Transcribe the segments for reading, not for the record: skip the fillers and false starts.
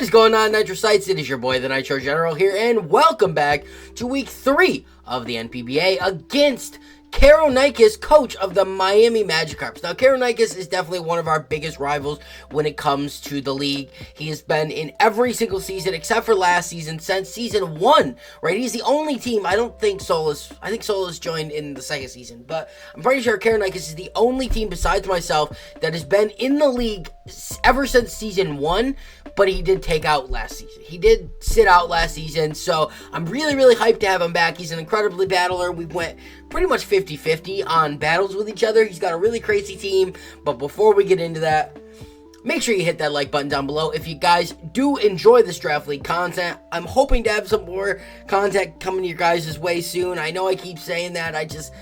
What is going on, Nitrosites? It is your boy, the Nitro General here, and welcome back to Week 3 of the NPBA against Nikos, coach of the Miami Magikarps. Now, Nikos is definitely one of our biggest rivals when it comes to the league. He has been in every single season except for last season, since season 1, right? He's the only team. I think Solus joined in the second season, but I'm pretty sure Nikos is the only team besides myself that has been in the league ever since season 1, but he did take out last season. He did sit out last season, so I'm really, really hyped to have him back. He's an incredibly battler. We went pretty much 50-50 on battles with each other. He's got a really crazy team, but before we get into that, make sure you hit that like button down below. If you guys do enjoy this Draft League content, I'm hoping to have some more content coming your guys' way soon. I know I keep saying that, I just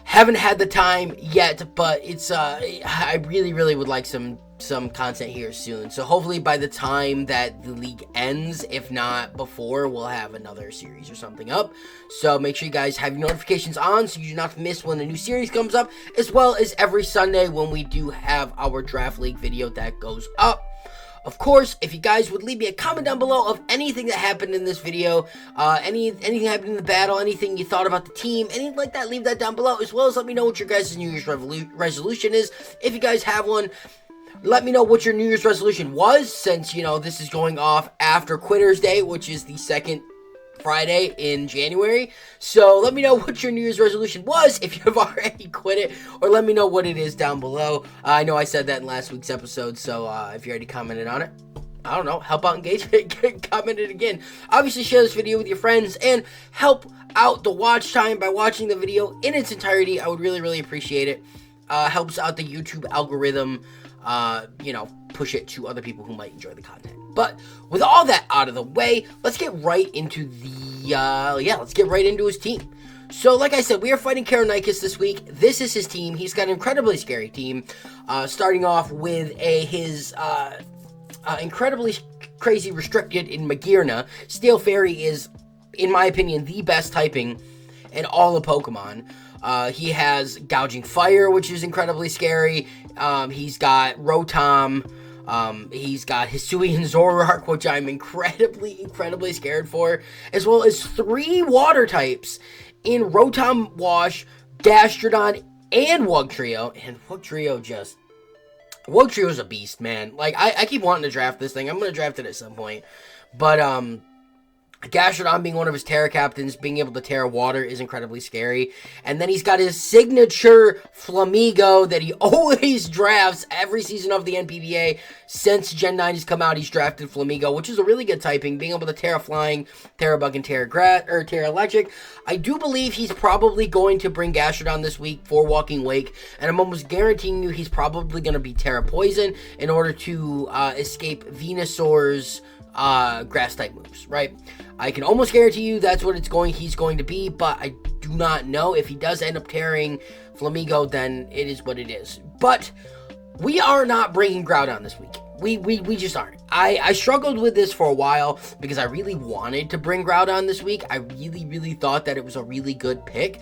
haven't had the time yet, but it's I really, really would like some content here soon. So hopefully by the time that the league ends, if not before, we'll have another series or something up. So make sure you guys have your notifications on so you do not miss when a new series comes up, as well as every Sunday when we do have our Draft League video that goes up. Of course, if you guys would leave me a comment down below of anything that happened in this video, anything happened in the battle, anything you thought about the team, anything like that, leave that down below, as well as let me know what your guys' New Year's resolution is. If you guys have one, let me know what your New Year's resolution was, since, you know, this is going off after Quitter's Day, which is the second Friday in January. So let me know what your New Year's resolution was if you've already quit it, or let me know what it is down below. I know I said that in last week's episode, so if you already commented on it, I don't know, help out engagement, comment it again. Obviously, share this video with your friends and help out the watch time by watching the video in its entirety. I would really, really appreciate it. Helps out the YouTube algorithm, push it to other people who might enjoy the content. But with all that out of the way, let's get right into his team. So, like I said, we are fighting Nikos this week. This is his team. He's got an incredibly scary team. Starting off with his incredibly crazy restricted in Magearna. Steel Fairy is, in my opinion, the best typing in all of Pokemon. He has Gouging Fire, which is incredibly scary. He's got Rotom. He's got Hisuian Zoroark, which I'm incredibly scared for, as well as 3 water types in Rotom Wash, Gastrodon, and Wugtrio. And Wugtrio's a beast, man. Like, I keep wanting to draft this thing. I'm going to draft it at some point. But, Gastrodon being one of his Terra captains, being able to Terra Water is incredibly scary. And then he's got his signature Flamigo that he always drafts every season of the NPBA. Since Gen 9 has come out, he's drafted Flamigo, which is a really good typing, being able to Terra Flying, Terra Bug, and Terra Electric. I do believe he's probably going to bring Gastrodon this week for Walking Wake, and I'm almost guaranteeing you he's probably going to be Terra Poison in order to escape Venusaur's grass type moves, right? I can almost guarantee you that's what he's going to be, but I do not know. If he does end up tearing Flamigo, then it is what it is. But we are not bringing Groudon this week. We just aren't. I struggled with this for a while because I really wanted to bring Groudon this week. I really thought that it was a really good pick,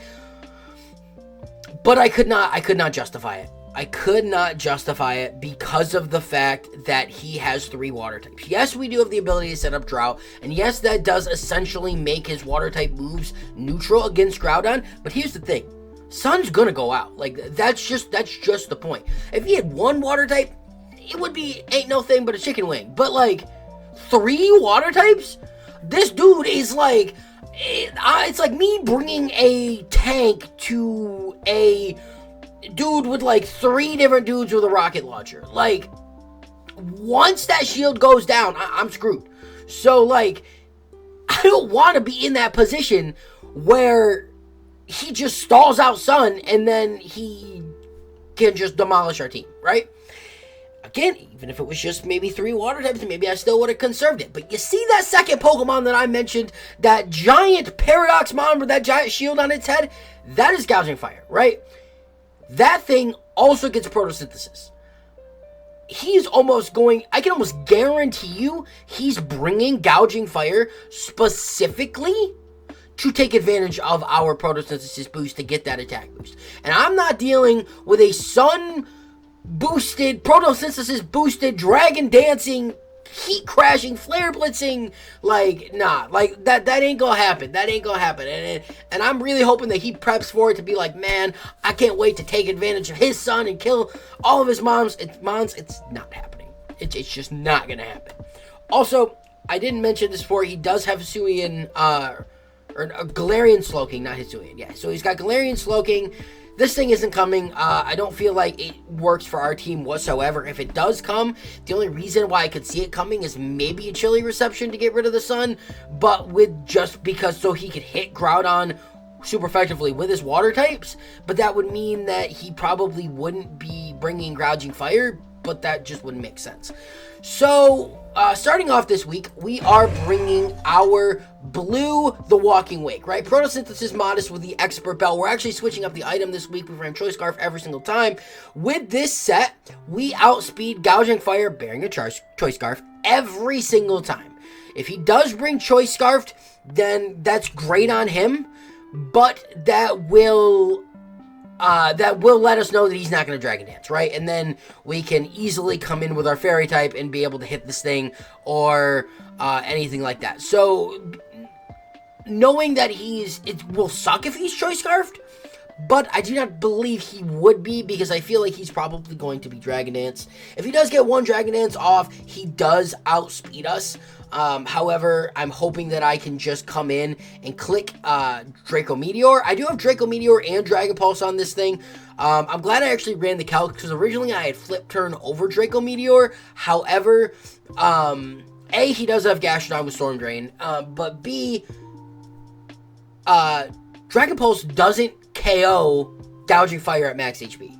but I could not justify it. I could not justify it because of the fact that he has 3 water types. Yes, we do have the ability to set up Drought, and yes, that does essentially make his water type moves neutral against Groudon, but here's the thing. Sun's gonna go out. Like, that's just the point. If he had 1 water type, it would be ain't no thing but a chicken wing. But, like, 3 water types? This dude is like, it's like me bringing a tank to a dude with like 3 different dudes with a rocket launcher. Like, once that shield goes down, I'm screwed. So, like, I don't want to be in that position where he just stalls out Sun and then he can just demolish our team, right? Again, even if it was just maybe 3 water types, maybe I still would have conserved it. But you see that second Pokemon that I mentioned, that giant Paradox Mon with that giant shield on its head? That is Gouging Fire, right? That thing also gets photosynthesis. He's almost going, I can almost guarantee you, he's bringing Gouging Fire specifically to take advantage of our photosynthesis boost to get that attack boost. And I'm not dealing with a sun boosted, photosynthesis boosted, dragon dancing heat crashing, flare blitzing. Like, nah, like that ain't gonna happen. That ain't gonna happen. And I'm really hoping that he preps for it to be like, man, I can't wait to take advantage of his son and kill all of his moms. It's not happening. It's just not gonna happen. Also, I didn't mention this before. He does have Hisuian, or Galarian Slowking, not Hisuian. Yeah, so he's got Galarian Slowking. This thing isn't coming. I don't feel like it works for our team whatsoever. If it does come, the only reason why I could see it coming is maybe a chilly reception to get rid of the sun, but with just because so he could hit Groudon super effectively with his water types, but that would mean that he probably wouldn't be bringing Gouging Fire, but that just wouldn't make sense. So, starting off this week, we are bringing our Blue the Walking Wake, right? Photosynthesis Modest with the Expert Belt. We're actually switching up the item this week. We ran Choice Scarf every single time. With this set, we outspeed Gouging Fire bearing a Choice Scarf every single time. If he does bring Choice Scarfed, then that's great on him, but that will let us know that he's not going to Dragon Dance, right? And then we can easily come in with our Fairy type and be able to hit this thing or anything like that. So, knowing that it will suck if he's Choice Scarfed, but I do not believe he would be because I feel like he's probably going to be Dragon Dance. If he does get one Dragon Dance off, he does outspeed us. However, I'm hoping that I can just come in and click Draco Meteor. I do have Draco Meteor and Dragon Pulse on this thing. I'm glad I actually ran the calc because originally I had Flip Turn over Draco Meteor. However, A, he does have Gastrodon with Storm Drain, but B, Dragon Pulse doesn't KO Gouging Fire at max HP.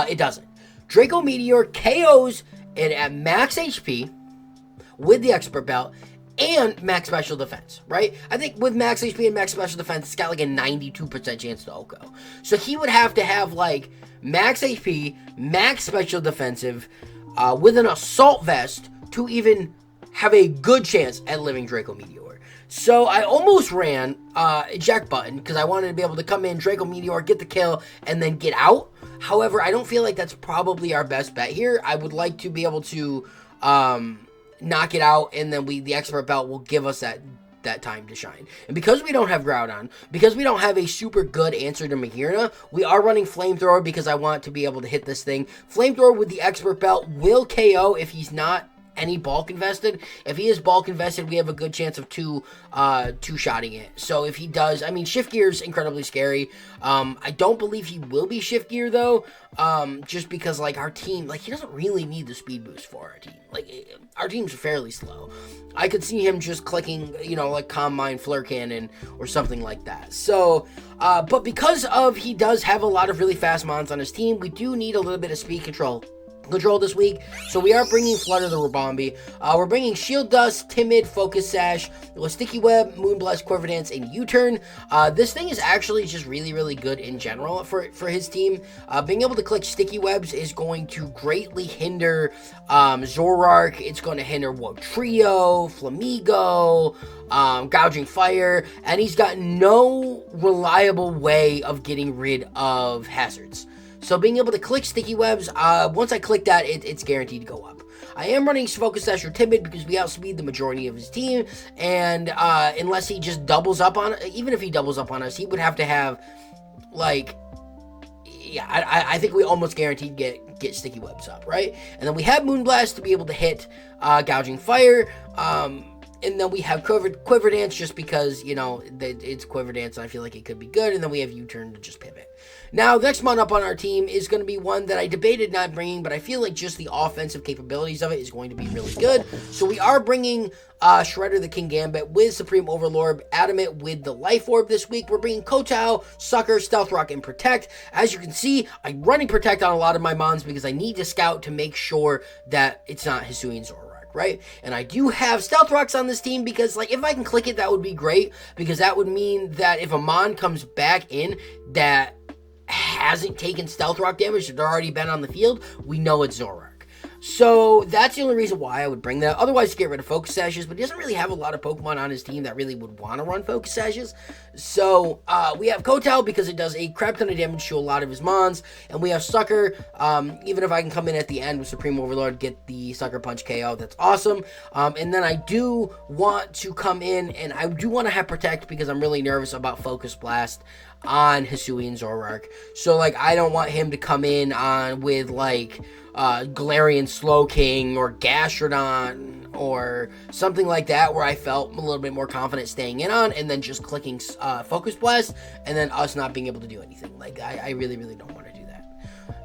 It doesn't. Draco Meteor KOs it at max HP with the Expert Belt and max special defense, right? I think with max HP and max special defense, it's got like a 92% chance to OHKO. So he would have to have like max HP, max special defensive, with an Assault Vest to even have a good chance at living Draco Meteor. So I almost ran Eject Button because I wanted to be able to come in, Draco Meteor, get the kill, and then get out. However, I don't feel like that's probably our best bet here. I would like to be able to knock it out, and then the Expert Belt will give us that time to shine. And because we don't have Groudon, because we don't have a super good answer to Magearna, we are running Flamethrower because I want to be able to hit this thing. Flamethrower with the Expert Belt will KO if he's not any bulk invested. If he is bulk invested, we have a good chance of two-shotting it. So if he does, I mean, Shift Gear is incredibly scary. I don't believe he will be Shift Gear though, just because like our team, like he doesn't really need the speed boost for our team. Like our team's fairly slow. I could see him just clicking, like Calm Mind, Flare Cannon, or something like that. So, but because of he does have a lot of really fast mons on his team, we do need a little bit of speed control this week, so we are bringing Flutter the Ribombee. We're bringing Shield Dust, Timid, Focus Sash, with Sticky Web, Moonblast, Quiver Dance, and U-Turn. This thing is actually just really, really good in general for his team. Being able to click Sticky Webs is going to greatly hinder Zoroark. It's going to hinder Trio, Flamigo, Gouging Fire, and he's got no reliable way of getting rid of hazards. So being able to click Sticky Webs, once I click that, it's guaranteed to go up. I am running Focus Sash or Timid because we outspeed the majority of his team, and unless he just doubles up on, even if he doubles up on us, he would have to have, like, yeah, I think we almost guaranteed get Sticky Webs up, right? And then we have Moonblast to be able to hit Gouging Fire, and then we have Quiver Dance just because, it's Quiver Dance and I feel like it could be good. And then we have U-Turn to just pivot. Now, the next mon up on our team is going to be one that I debated not bringing, but I feel like just the offensive capabilities of it is going to be really good. So we are bringing Shredder the King Gambit with Supreme Overlord, Adamant with the Life Orb this week. We're bringing Kotao, Sucker, Stealth Rock, and Protect. As you can see, I'm running Protect on a lot of my mons because I need to scout to make sure that it's not Hisuian Zoroark. Right? And I do have Stealth Rocks on this team because, like, if I can click it, that would be great because that would mean that if a mon comes back in that hasn't taken Stealth Rock damage, they've already been on the field, we know it's Zoroark. So that's the only reason why I would bring that. Otherwise, to get rid of Focus Sashes, but he doesn't really have a lot of Pokemon on his team that really would want to run Focus Sashes. So we have Kotal because it does a crap ton of damage to a lot of his mons, and we have Sucker. Even if I can come in at the end with Supreme Overlord, get the Sucker Punch KO, that's awesome. And then I do want to come in, and I do want to have Protect because I'm really nervous about Focus Blast on Hisuian Zoroark. So, like, I don't want him to come in on with, like, Galarian Slowking or Gastrodon or something like that where I felt a little bit more confident staying in on and then just clicking Focus Blast and then us not being able to do anything. Like, I really, really don't want to do that.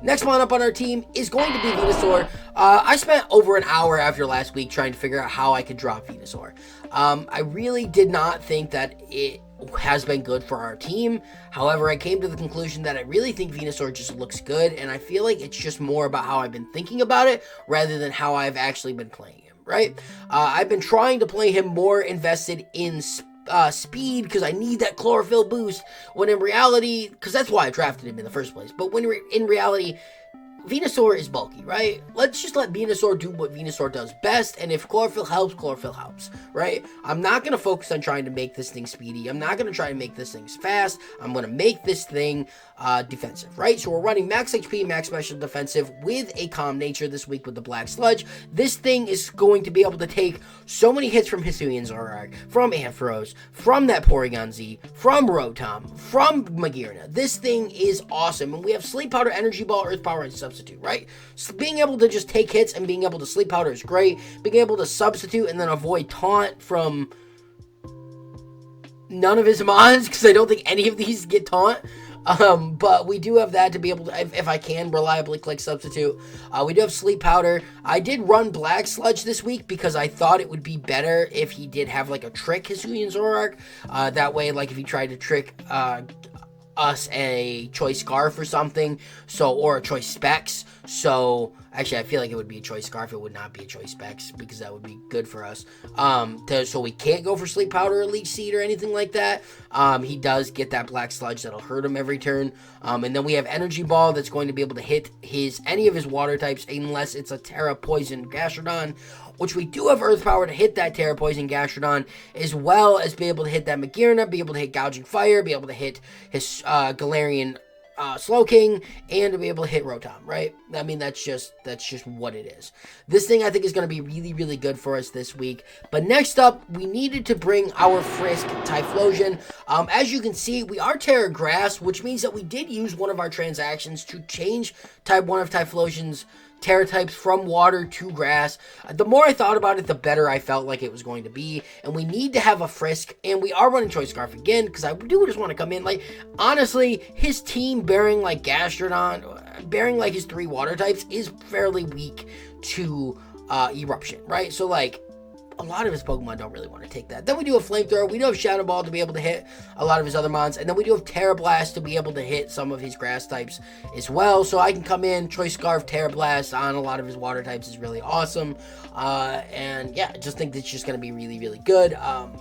Next one up on our team is going to be Venusaur. I spent over an hour after last week trying to figure out how I could drop Venusaur. I really did not think that it has been good for our team. However, I came to the conclusion that I really think Venusaur just looks good, and I feel like it's just more about how I've been thinking about it rather than how I've actually been playing him, right? I've been trying to play him more invested in speed because I need that chlorophyll boost, when in reality, because that's why I drafted him in the first place, but when in reality, Venusaur is bulky, right? Let's just let Venusaur do what Venusaur does best, and if chlorophyll helps, right? I'm not going to focus on trying to make this thing speedy. I'm not going to try to make this thing fast. I'm going to make this thing defensive, right? So we're running max HP, max special defensive with a calm nature this week with the Black Sludge. This thing is going to be able to take so many hits from Hisuian Zoroark, from Ampharos, from that Porygon Z, from Rotom, from Magearna. This thing is awesome, and we have Sleep Powder, Energy Ball, Earth Power, and Substitute, right? So being able to just take hits and being able to Sleep Powder is great. Being able to Substitute and then avoid Taunt from none of his mons, because I don't think any of these get Taunt. But we do have that to be able to, if I can, reliably click Substitute. We do have Sleep Powder. I did run Black Sludge this week because I thought it would be better if he did have, like, a trick Hisuian Zoroark. That way, like, if he tried to trick, us a Choice Scarf or something, or a Choice Specs. So actually I feel like it would be a Choice Scarf. It would not be a Choice Specs because that would be good for us. So we can't go for Sleep Powder or Leech Seed or anything like that. He does get that Black Sludge that'll hurt him every turn. And then we have Energy Ball that's going to be able to hit any of his water types unless it's a Terra Poison Gastrodon, which we do have Earth Power to hit that Terra Poison Gastrodon, as well as be able to hit that Magearna, be able to hit Gouging Fire, be able to hit his Galarian Slowking, and to be able to hit Rotom, right? I mean, that's just what it is. This thing, I think, is going to be really, really good for us this week. But next up, we needed to bring our Frisk Typhlosion. As you can see, we are Terra Grass, which means that we did use one of our transactions to change type 1 of Typhlosion's Terra types from water to grass. The more I thought about it, the better I felt like it was going to be. And we need to have a Frisk, and we are running Choice Scarf again, because I do just want to come in. Like, honestly, his team bearing, like, Gastrodon, bearing, like, his 3 water types is fairly weak to Eruption, right? So, like, a lot of his Pokemon don't really want to take that. Then we do have Flamethrower. We do have Shadow Ball to be able to hit a lot of his other mons. And then we do have Terra Blast to be able to hit some of his grass types as well. So I can come in, Choice Scarf, Terra Blast on a lot of his water types is really awesome. And yeah, I just think that's just going to be really, really good. And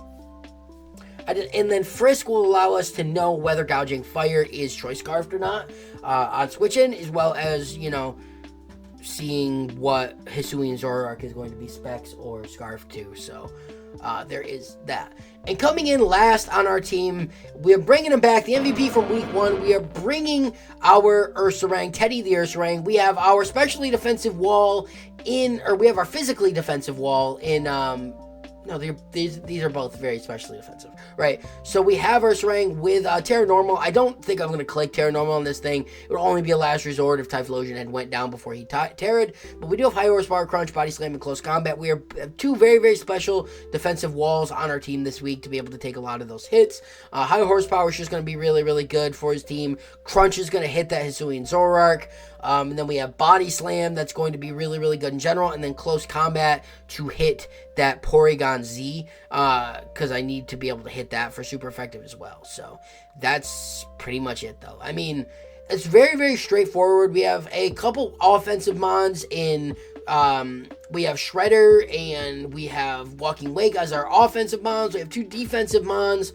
then Frisk will allow us to know whether Gouging Fire is Choice Scarfed or not on switch-in, as well as, you know, seeing what Hisuian Zoroark is going to be Specs or Scarf to. So there is that. And coming in last on our team, we are bringing him back, the MVP from week 1. We are bringing our Ursaring, Teddy the Ursaring. We have our specially defensive wall we have our physically defensive wall in, no, these are both very specially defensive, right? So we have Ursaring with Terra Normal. I don't think I'm going to click Terra Normal on this thing. It would only be a last resort if Typhlosion had went down before he Terra'd. But we do have High Horsepower, Crunch, Body Slam, and Close Combat. We have 2 very, very special defensive walls on our team this week to be able to take a lot of those hits. High Horsepower is just going to be really, really good for his team. Crunch is going to hit that Hisuian Zoroark. And then we have Body Slam that's going to be really, really good in general. And then Close Combat to hit that Porygon Z, because I need to be able to hit that for super effective as well. So that's pretty much it, though. I mean, it's very, very straightforward. We have a couple offensive mons in, we have Shredder and we have Walking Wake as our offensive mons. We have 2 defensive mons.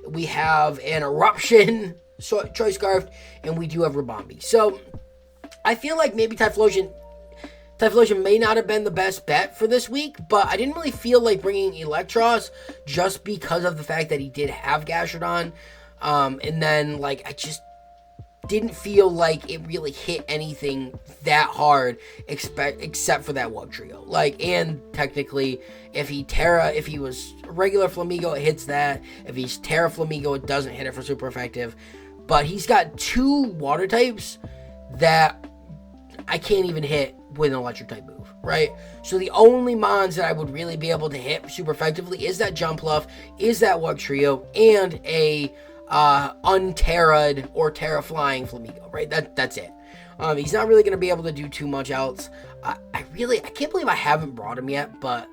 We have an Eruption, Choice Scarf, and we do have Ribombee. So I feel like maybe Typhlosion, Typhlosion may not have been the best bet for this week, but I didn't really feel like bringing Electros just because of the fact that he did have Gastrodon. And then, like, I just didn't feel like it really hit anything that hard except for that Wugtrio. Like, and technically, if he was regular Flamigo, it hits that. If he's Terra Flamigo, it doesn't hit it for super effective. But he's got 2 water types that I can't even hit with an electric type move, right? So the only mons that I would really be able to hit super effectively is that Jumpluff, is that Wugtrio, and a unterra'd or Terra Flying Flamigo, right? That's it. He's not really going to be able to do too much else. I can't believe I haven't brought him yet, but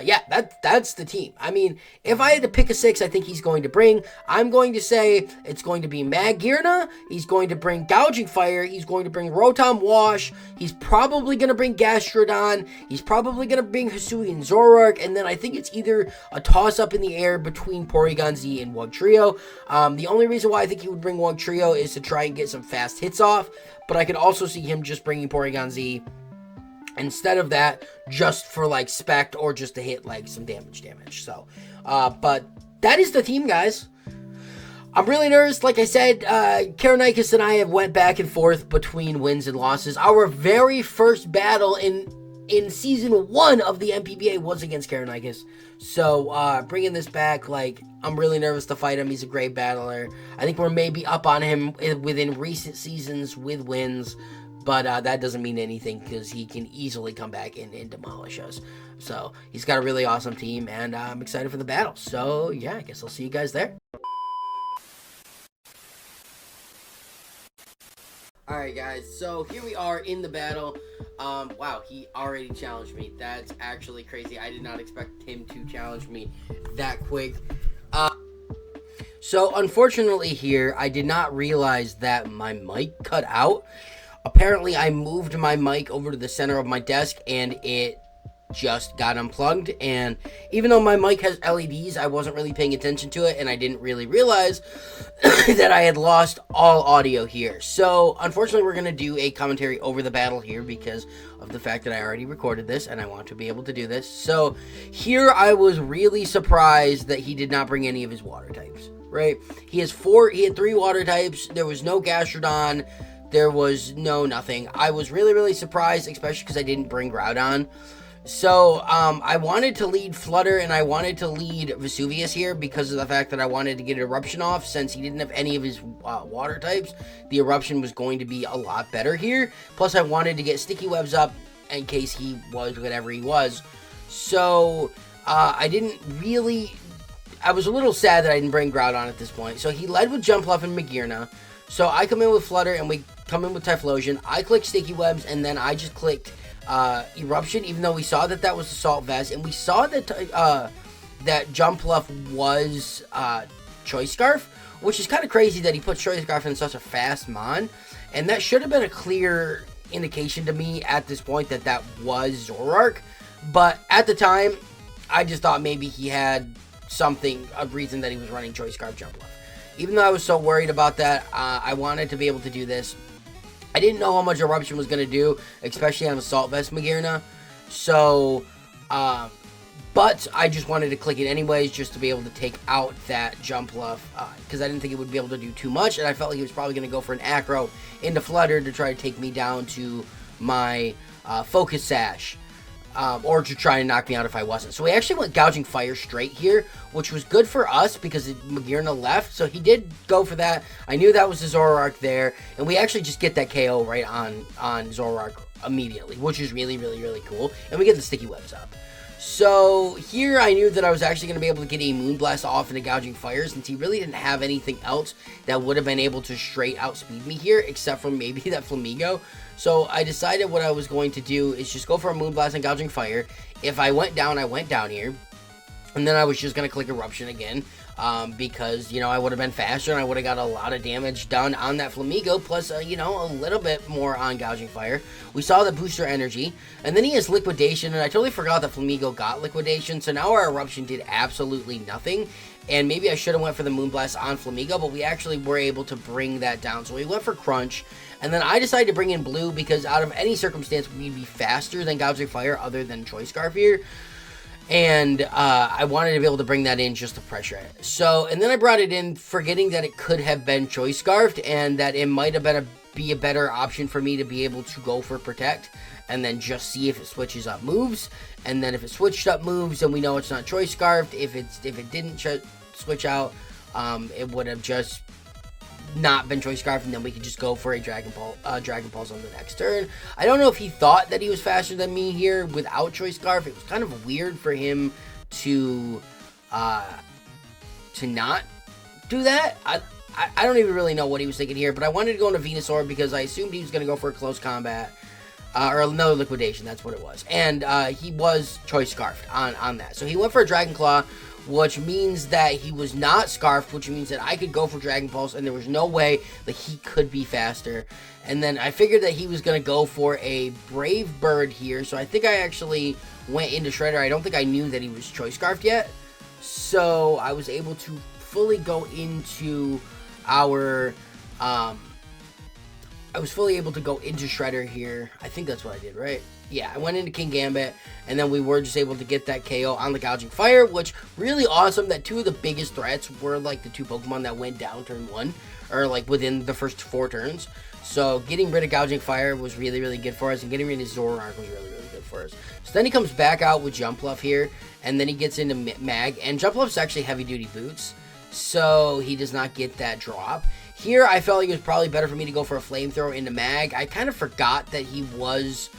yeah, that's the team. I mean, if I had to pick a 6, I think he's going to bring, I'm going to say it's going to be Magearna. He's going to bring Gouging Fire. He's going to bring Rotom Wash. He's probably going to bring Gastrodon. He's probably going to bring Hisuian Zoroark. And then I think it's either a toss-up in the air between Porygon Z and Wugtrio. The only reason why I think he would bring Wugtrio is to try and get some fast hits off. But I could also see him just bringing Porygon Z instead of that, just for like spec or just to hit like some damage. So, but that is the team, guys. I'm really nervous. Like I said, Karonikis and I have went back and forth between wins and losses. Our very first battle in season 1 of the NPBA was against Karonikis. So, bringing this back, like, I'm really nervous to fight him. He's a great battler. I think we're maybe up on him within recent seasons with wins. But that doesn't mean anything because he can easily come back and demolish us. So he's got a really awesome team, and I'm excited for the battle. So yeah, I guess I'll see you guys there. Alright guys, so here we are in the battle. Wow, he already challenged me. That's actually crazy. I did not expect him to challenge me that quick. So unfortunately here, I did not realize that my mic cut out. Apparently, I moved my mic over to the center of my desk, and it just got unplugged. And even though my mic has LEDs, I wasn't really paying attention to it, and I didn't really realize that I had lost all audio here. So, unfortunately, we're going to do a commentary over the battle here because of the fact that I already recorded this, and I want to be able to do this. So, here I was really surprised that he did not bring any of his water types, right? He had 3 water types. There was no Gastrodon. There was nothing. I was really, really surprised, especially because I didn't bring Groudon. So, I wanted to lead Flutter, and I wanted to lead Vesuvius here because of the fact that I wanted to get Eruption off. Since he didn't have any of his water types, the Eruption was going to be a lot better here. Plus, I wanted to get Sticky Webs up in case he was whatever he was. So, I was a little sad that I didn't bring Groudon at this point. So, he led with Jumpluff and Magearna. So, I come in with Flutter, and we come in with Typhlosion. I clicked Sticky Webs, and then I just clicked Eruption, even though we saw that that was Assault Vest, and we saw that that Jumpluff was Choice Scarf, which is kind of crazy that he put Choice Scarf in such a fast mon, and that should have been a clear indication to me at this point that that was Zoroark, but at the time, I just thought maybe he had a reason that he was running Choice Scarf Jumpluff. Even though I was so worried about that, I wanted to be able to do this. I didn't know how much Eruption was going to do, especially on Assault Vest Magearna. So, but I just wanted to click it anyways, just to be able to take out that Jumpluff, because I didn't think it would be able to do too much, and I felt like he was probably going to go for an Acro into Flutter to try to take me down to my Focus Sash. Or to try and knock me out if I wasn't. So we actually went Gouging Fire straight here, which was good for us because Magearna left. So he did go for that. I knew that was the Zoroark there. And we actually just get that KO right on Zoroark immediately, which is really, really, really cool. And we get the Sticky Webs up. So here I knew that I was actually going to be able to get a Moonblast off into Gouging Fire since he really didn't have anything else that would have been able to straight outspeed me here except for maybe that Flamigo. So I decided what I was going to do is just go for a Moonblast and Gouging Fire. If I went down, I went down here. And then I was just going to click Eruption again. Because, you know, I would have been faster and I would have got a lot of damage done on that Flamigo. Plus, you know, a little bit more on Gouging Fire. We saw the Booster Energy. And then he has Liquidation. And I totally forgot that Flamigo got Liquidation. So now our Eruption did absolutely nothing. and maybe I should have went for the Moonblast on Flamigo, but we actually were able to bring that down. So we went for Crunch, and then I decided to bring in Blue because out of any circumstance, we'd be faster than Gouging Fire other than Choice Scarf here. And I wanted to be able to bring that in just to pressure it. So, and then I brought it in forgetting that it could have been Choice Scarfed and that it might have been be a better option for me to be able to go for Protect and then just see if it switches up moves. And then if it switched up moves, then we know it's not Choice Scarfed. If it didn't switch out, it would have just not been Choice Scarf, and then we could just go for a Dragon Pulse on the next turn. I don't know if he thought that he was faster than me here without Choice Scarf. It was kind of weird for him to not do that. I don't even really know what he was thinking here, but I wanted to go into Venusaur because I assumed he was going to go for a close combat. Or another liquidation, that's what it was. And he was Choice Scarfed on that. So he went for a Dragon Claw, which means that he was not Scarfed, which means that I could go for Dragon Pulse, and there was no way that he could be faster. And then I figured that he was going to go for a Brave Bird here, so I think I actually went into Shredder. I don't think I knew that he was Choice Scarfed yet. So I was able to fully go into our... I was fully able to go into Shredder here. I think that's what I did, right? Yeah, I went into King Gambit, and then we were just able to get that KO on the Gouging Fire, which really awesome that two of the biggest threats were like the two Pokemon that went down turn 1, or like within the first 4 turns. So getting rid of Gouging Fire was really, really good for us, and getting rid of Zoroark was really, really good for us. So then he comes back out with Jumpluff here, and then he gets into Mag, and Jumpluff's actually heavy-duty boots, so he does not get that drop. Here, I felt like it was probably better for me to go for a Flamethrower into Mag. I kind of forgot that he was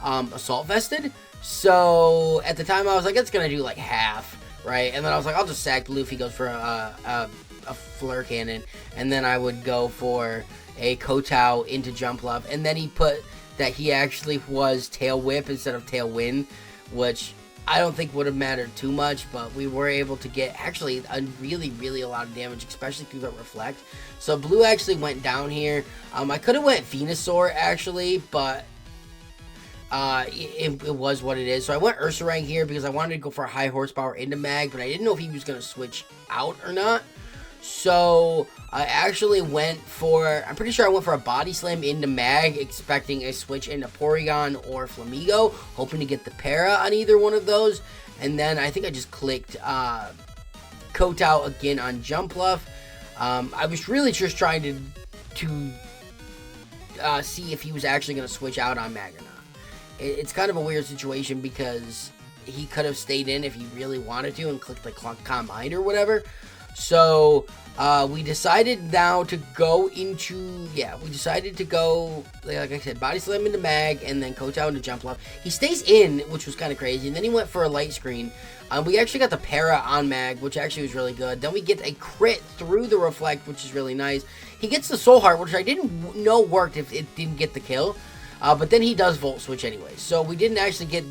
Assault Vested. So, at the time, I was like, it's going to do like half, right? And then I was like, I'll just sack Luffy, goes for a Flare Cannon. And then I would go for a Kotao into Jumpluff. And then he put that he actually was Tail Whip instead of Tailwind, which I don't think would have mattered too much, but we were able to get actually a really, really a lot of damage, especially through that Reflect. So Blue actually went down here. I could have went Venusaur actually, but it was what it is. So I went Ursaring here because I wanted to go for a high horsepower into Mag, but I didn't know if he was going to switch out or not. So I actually went for, I'm pretty sure I went for a Body Slam into Mag, expecting a switch into Porygon or Flamigo, hoping to get the Para on either one of those. And then I think I just clicked Kotao again on Jumpluff. I was really just trying to see if he was actually going to switch out on Mag or not. It's kind of a weird situation because he could have stayed in if he really wanted to and clicked like Calm Mind or whatever. So, we decided now to go into, we decided to go, like I said, Body Slam into Mag, and then Kotao into Jumpluff. He stays in, which was kind of crazy, and then he went for a Light Screen. We actually got the Para on Mag, which actually was really good. Then we get a crit through the Reflect, which is really nice. He gets the Soul Heart, which I didn't know worked if it didn't get the kill. But then he does Volt Switch anyway. So we didn't actually get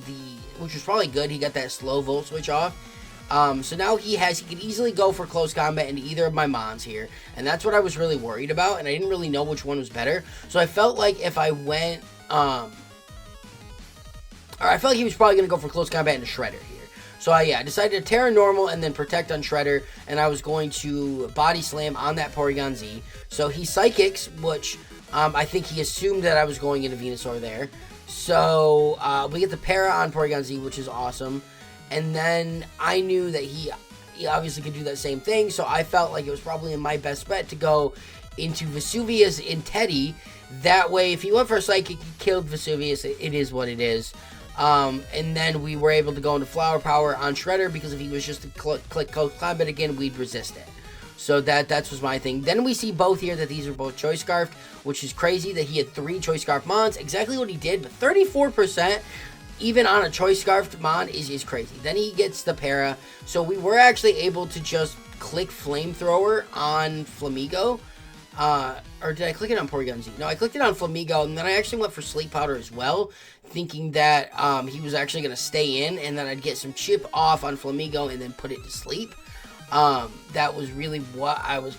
which was probably good, he got that slow Volt Switch off. So now he can easily go for close combat into either of my Mons here, and that's what I was really worried about, and I didn't really know which one was better. So I felt like if I went, or I felt like he was probably going to go for close combat into Shredder here. So I decided to Terra Normal and then Protect on Shredder, and I was going to Body Slam on that Porygon Z. So he Psychics, which I think he assumed that I was going into Venusaur there. So we get the Para on Porygon Z, which is awesome. And then I knew that he obviously could do that same thing, so I felt like it was probably in my best bet to go into Vesuvius in Teddy. That way, if he went for a Psychic, he killed Vesuvius. It is what it is. And then we were able to go into Flower Power on Shredder, because if he was just to click Close Combat again, we'd resist it. So that was my thing. Then we see both here that these are both Choice Scarfed, which is crazy that he had 3 Choice Scarf Mons. Exactly what he did, but 34%... even on a Choice Scarfed Mon is crazy. Then he gets the Para. So we were actually able to just click Flamethrower on Flamigo. Or did I click it on Porygon Z? No, I clicked it on Flamigo, and then I actually went for Sleep Powder as well, thinking that he was actually going to stay in, and then I'd get some chip off on Flamigo and then put it to sleep. That was really what I was...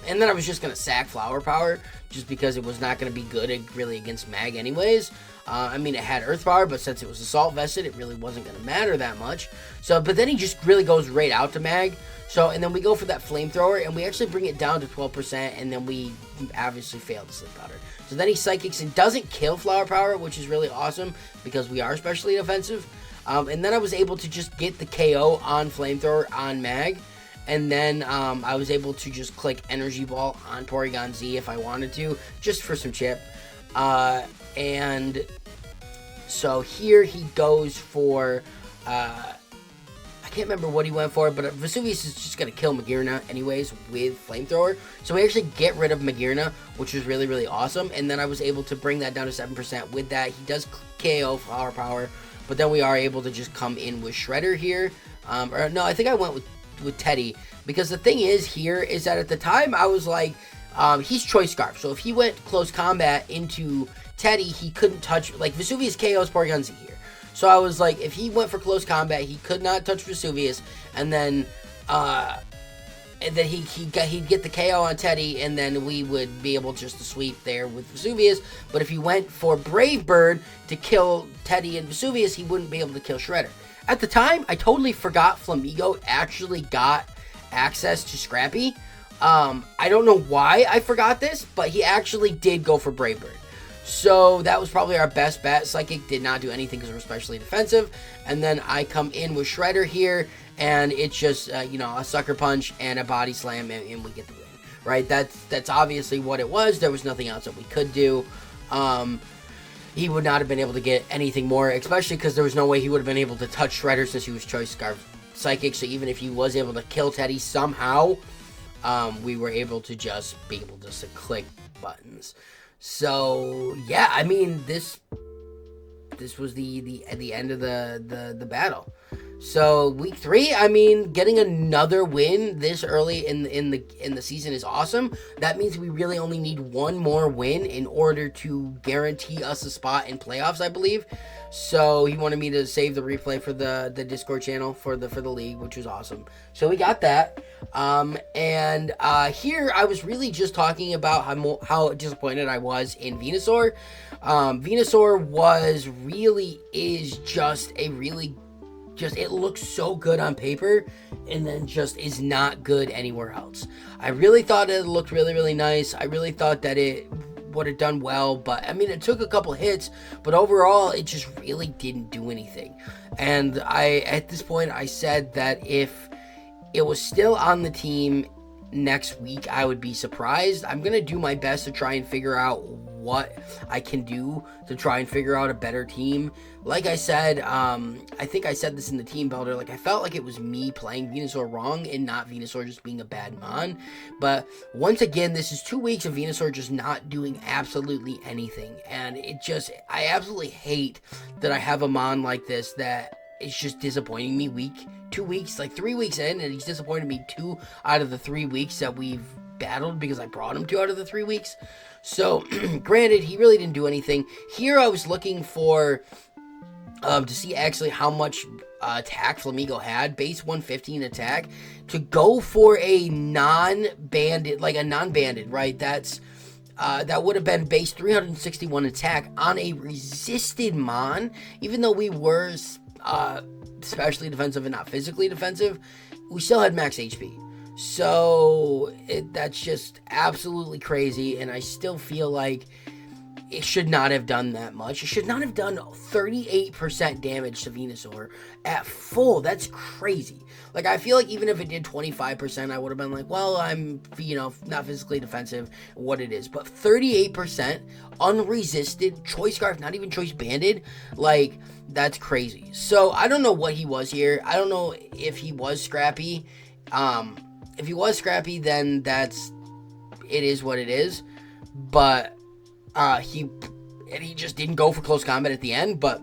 And then I was just going to sack Flower Power, just because it was not going to be good really against Mag anyways. I mean, it had Earth Power, but since it was Assault Vested, it really wasn't going to matter that much. So, but then he just really goes right out to Mag. So, and then we go for that flamethrower, and we actually bring it down to 12%, and then we obviously fail the sleep powder. So then he psychics and doesn't kill flower power, which is really awesome because we are especially defensive. And then I was able to just get the KO on flamethrower on Mag. And then I was able to just click Energy Ball on Porygon Z if I wanted to, just for some chip. And so here he goes for, I can't remember what he went for, but Vesuvius is just going to kill Magearna anyways with Flamethrower. So we actually get rid of Magearna, which was really, really awesome. And then I was able to bring that down to 7% with that. He does KO Flower Power, but then we are able to just come in with Shredder here. Or no, I think I went with Teddy, because the thing is here is that at the time I was like, he's Choice Scarf, so if he went close combat into Teddy, he couldn't touch, like, Vesuvius KO's Porygon Z here. So I was like, if he went for close combat, he could not touch Vesuvius, and then he'd get the KO on Teddy, and then we would be able just to sweep there with Vesuvius. But if he went for Brave Bird to kill Teddy and Vesuvius, he wouldn't be able to kill Shredder. At the time, I totally forgot Flamigo actually got access to Scrappy. I don't know why I forgot this, but he actually did go for Brave Bird. So that was probably our best bet. Psychic did not do anything because we're especially defensive. And then I come in with Shredder here, and it's just, a Sucker Punch and a Body Slam, and we get the win. Right? That's obviously what it was. There was nothing else that we could do. He would not have been able to get anything more, especially because there was no way he would have been able to touch Shredder since he was Choice Scarf Psychic. So even if he was able to kill Teddy somehow, we were able to just be able to click buttons. So yeah, I mean, this was the end of the battle. So week 3, I mean, getting another win this early in the season is awesome. That means we really only need one more win in order to guarantee us a spot in playoffs, I believe. So he wanted me to save the replay for the Discord channel for the league, which was awesome. So we got that. Here I was really just talking about how disappointed I was in Venusaur. Venusaur is just a really it looks so good on paper, and then just is not good anywhere else. I really thought it looked really, really nice. I really thought that it would have done well, but I mean, it took a couple hits, but overall, it just really didn't do anything. And at this point, I said that if it was still on the team next week, I would be surprised. I'm going to do my best to try and figure out what I can do to try and figure out a better team. Like I said, I think I said this in the team builder, like I felt like it was me playing Venusaur wrong and not Venusaur just being a bad mon. But once again, this is 2 weeks of Venusaur just not doing absolutely anything. And I absolutely hate that I have a mon like this that is just disappointing me 2 weeks, like 3 weeks in, and he's disappointed me 2 out of the 3 weeks that we've battled because I brought him 2 out of the 3 weeks. So, granted, he really didn't do anything. Here I was looking for, to see actually how much attack Flamigo had, base 115 attack, to go for a non-banded, right? That would have been base 361 attack on a resisted mon, even though we were especially defensive and not physically defensive, we still had max HP. So that's just absolutely crazy, and I still feel like it should not have done that much. It should not have done 38% damage to Venusaur at full. That's crazy. Like, I feel like even if it did 25%, I would have been like, well, I'm, not physically defensive, what it is. But 38% unresisted, Choice Scarf, not even Choice Banded, like, that's crazy. So, I don't know what he was here. I don't know if he was Scrappy. If he was Scrappy, then it is what it is. But he just didn't go for close combat at the end, but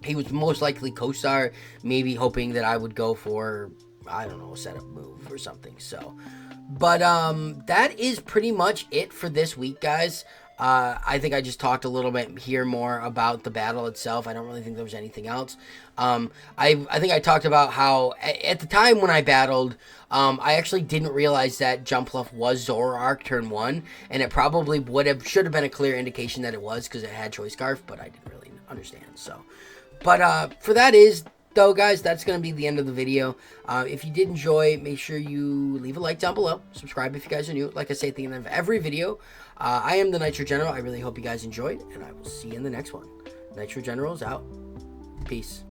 he was most likely co-star, maybe hoping that I would go for, I don't know, a setup move or something. So, but that is pretty much it for this week, guys. I think I just talked a little bit here more about the battle itself. I don't really think there was anything else. I think I talked about how at the time when I battled, I actually didn't realize that Jumpluff was Zoroark turn 1, and it probably should have been a clear indication that it was because it had Choice Scarf, but I didn't really understand. So, but for that though, guys, that's going to be the end of the video. If you did enjoy, make sure you leave a like down below. Subscribe if you guys are new. Like I say at the end of every video, I am the Nitro General. I really hope you guys enjoyed, and I will see you in the next one. Nitro General is out. Peace.